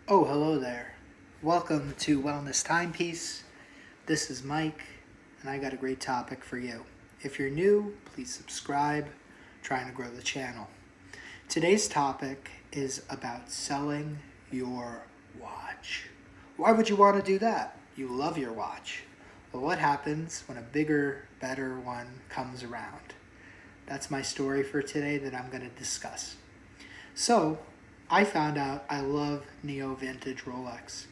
Oh, hello there. Welcome to Wellness Timepiece. This is Mike, and I got a great topic for you. If you're new, please subscribe. Trying to grow the channel. Today's topic is about selling your watch. Why would you want to do that? You love your watch. Well, what happens when a bigger, better one comes around? That's my story for today that I'm going to discuss. So, I found out I love Neo Vintage Rolex.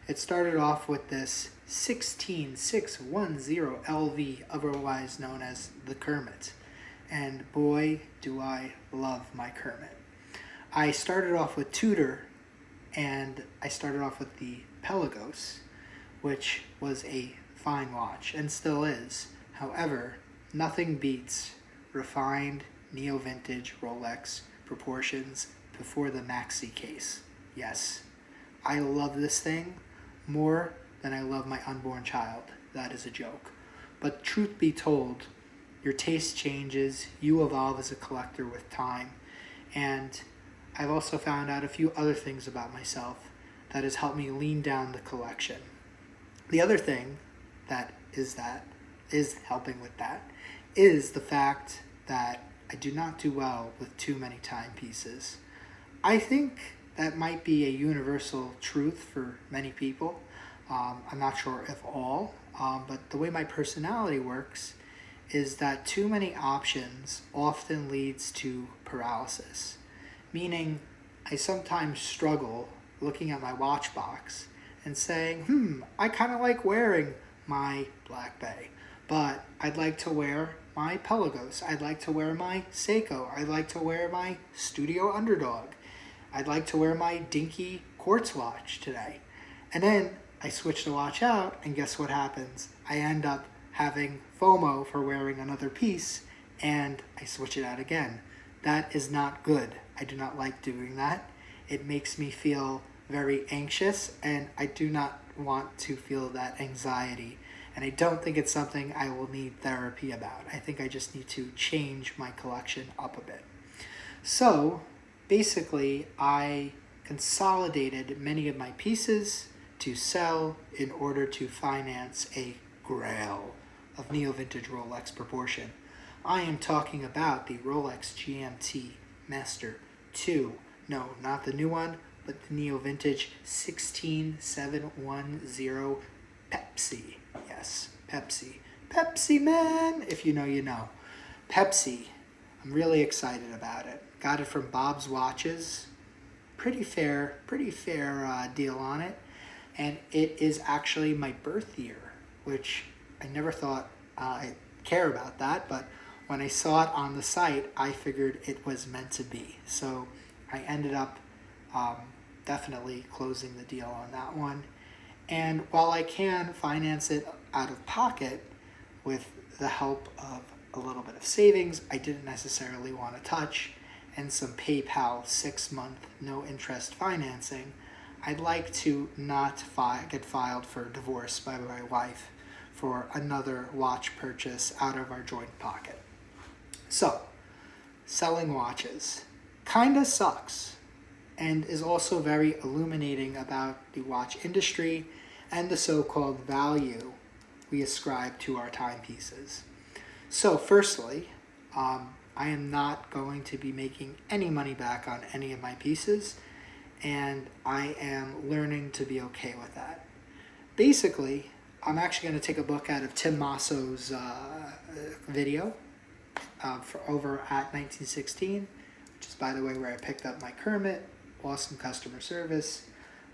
It started off with this 16610 LV, otherwise known as the Kermit. And boy, do I love my Kermit. I started off with Tudor, and I started off with the Pelagos, which was a fine watch, and still is. However, nothing beats refined Neo Vintage Rolex proportions before the maxi case. Yes, I love this thing more than I love my unborn child. That is a joke. But truth be told, your taste changes, you evolve as a collector with time, and I've also found out a few other things about myself that has helped me lean down the collection. The other thing that is helping with that is the fact that I do not do well with too many timepieces. I think that might be a universal truth for many people. I'm not sure if all, but the way my personality works is that too many options often leads to paralysis. Meaning, I sometimes struggle looking at my watch box and saying, I kind of like wearing my Black Bay, but I'd like to wear my Pelagos. I'd like to wear my Seiko. I'd like to wear my Studio Underdog. I'd like to wear my dinky quartz watch today. And then I switch the watch out, and guess what happens? I end up having FOMO for wearing another piece, and I switch it out again. That is not good. I do not like doing that. It makes me feel very anxious, and I do not want to feel that anxiety. And I don't think it's something I will need therapy about. I think I just need to change my collection up a bit. So, basically, I consolidated many of my pieces to sell in order to finance a grail of Neo Vintage Rolex proportion. I am talking about the Rolex GMT Master 2. No, not the new one, but the Neo Vintage 16710 Pepsi. Yes, Pepsi. Pepsi, man! If you know, you know. Pepsi. I'm really excited about it. Got it from Bob's Watches. Pretty fair deal on it. And it is actually my birth year, which I never thought I'd care about that, but when I saw it on the site, I figured it was meant to be. So I ended up definitely closing the deal on that one. And while I can finance it out of pocket with the help of a little bit of savings I didn't necessarily want to touch, and some PayPal 6-month no interest financing, I'd like to not get filed for divorce by my wife for another watch purchase out of our joint pocket. So, selling watches kinda sucks and is also very illuminating about the watch industry and the so-called value we ascribe to our timepieces. So, firstly, I am not going to be making any money back on any of my pieces, and I am learning to be okay with that. Basically, I'm actually going to take a book out of Tim Masso's video for over at 1916, which is, by the way, where I picked up my Kermit. Awesome customer service,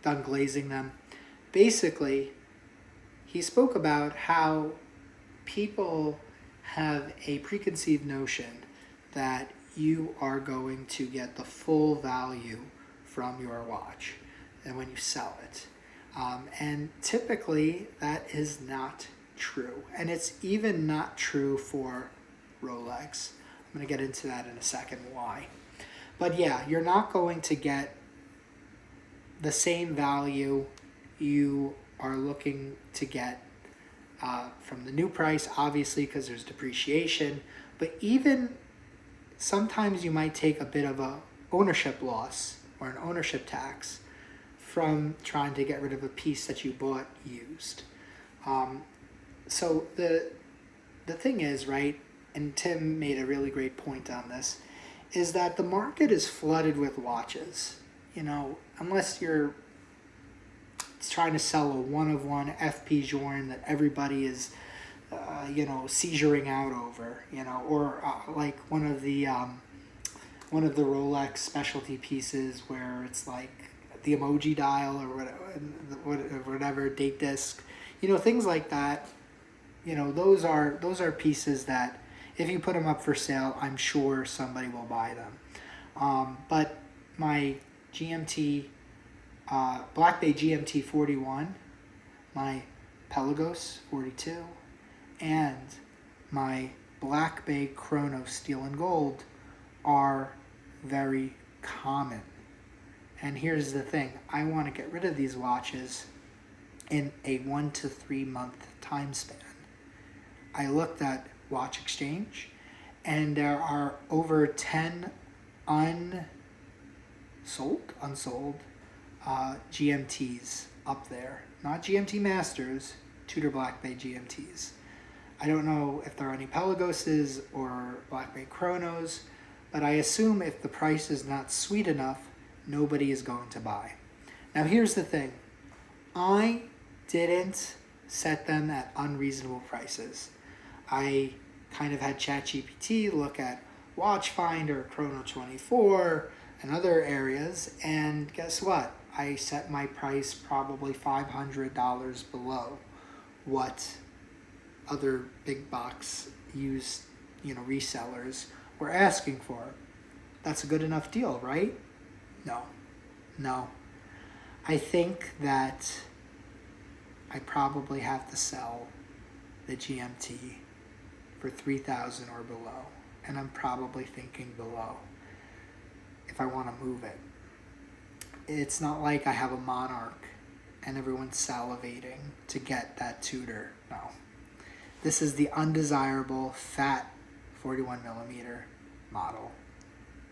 done glazing them. Basically, he spoke about how people have a preconceived notion that you are going to get the full value from your watch and when you sell it. And typically that is not true. And it's even not true for Rolex. I'm going to get into that in a second why. But yeah, you're not going to get the same value you are looking to get from the new price, obviously, because there's depreciation. But even sometimes you might take a bit of a ownership loss or an ownership tax from trying to get rid of a piece that you bought used. So the thing is, right, and Tim made a really great point on this, is that the market is flooded with watches. You know, unless you're trying to sell a one-of-one FP Journe that everybody is, seizuring out over, or like one of the Rolex specialty pieces where it's like the emoji dial or whatever date disc, things like that. Those are pieces that if you put them up for sale, I'm sure somebody will buy them. But my GMT, Black Bay GMT 41, my Pelagos 42, and my Black Bay Chrono Steel and Gold are very common. And here's the thing, I want to get rid of these watches in a 1 to 3 month time span. I looked at Watch Exchange, and there are over 10 unsold GMTs up there. Not GMT Masters, Tudor Black Bay GMTs. I don't know if there are any Pelagoses or Black Bay Chronos, but I assume if the price is not sweet enough, nobody is going to buy. Now here's the thing. I didn't set them at unreasonable prices. I kind of had ChatGPT look at Watchfinder, Chrono 24, and other areas, and guess what? I set my price probably $500 below what other big box used, resellers were asking for. That's a good enough deal, right? No. I think that I probably have to sell the GMT for $3,000 or below, and I'm probably thinking below if I want to move it. It's not like I have a Monarch and everyone's salivating to get that Tudor. No. This is the undesirable fat 41 millimeter model.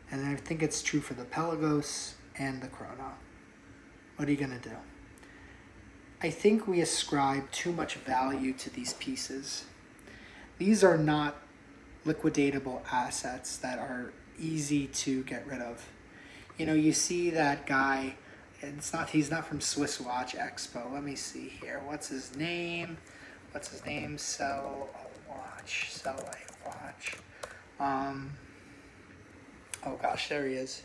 And I think it's true for the Pelagos and the Chrono. What are you going to do? I think we ascribe too much value to these pieces. These are not liquidatable assets that are easy to get rid of. You see that guy, he's not from Swiss Watch Expo. Let me see here. What's his name? Sell a watch. Oh gosh, there he is.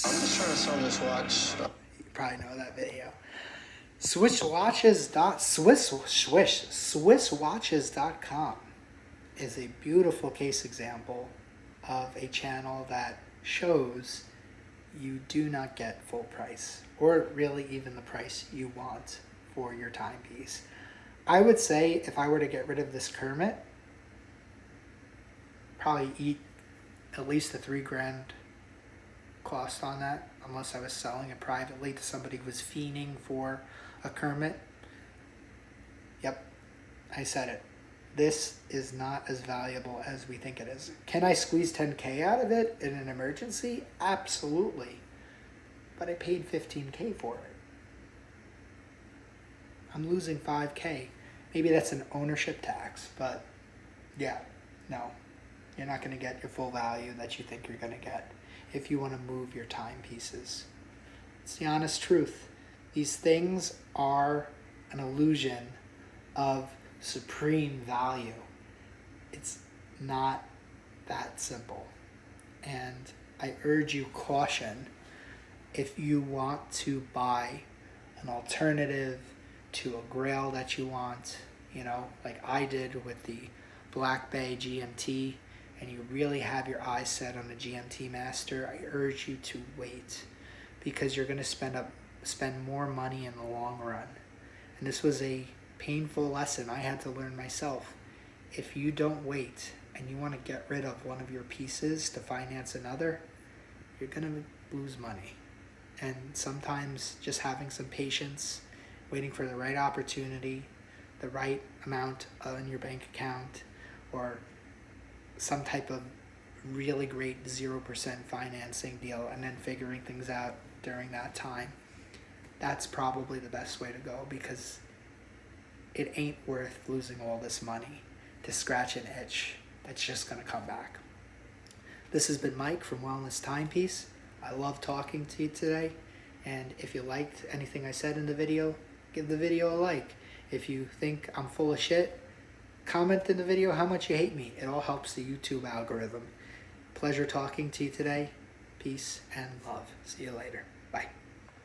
I'm just trying to sell this watch. You probably know that video. Swisswatches.com is a beautiful case example of a channel that shows you do not get full price, or really even the price you want for your timepiece. I would say if I were to get rid of this Kermit, probably eat at least a $3,000 cost on that, unless I was selling it privately to somebody who was fiending for a Kermit. Yep, I said it. This is not as valuable as we think it is. Can I squeeze $10K out of it in an emergency? Absolutely. But I paid $15K for it. I'm losing $5K. Maybe that's an ownership tax, but yeah, no. You're not going to get your full value that you think you're going to get if you want to move your timepieces. It's the honest truth. These things are an illusion of supreme value. It's not that simple. And I urge you caution if you want to buy an alternative to a grail that you want, like I did with the Black Bay GMT, and you really have your eyes set on the GMT Master, I urge you to wait, because you're going to spend more money in the long run. And this was a painful lesson I had to learn myself. If you don't wait and you want to get rid of one of your pieces to finance another, you're going to lose money. And sometimes just having some patience, waiting for the right opportunity, the right amount on your bank account, or some type of really great 0% financing deal and then figuring things out during that time, that's probably the best way to go, because it ain't worth losing all this money to scratch an itch that's just going to come back. This has been Mike from Wellness Timepiece. I love talking to you today, and if you liked anything I said in the video, give the video a like. If you think I'm full of shit, comment in the video how much you hate me. It all helps the YouTube algorithm. Pleasure talking to you today. Peace and love. See you later. Bye.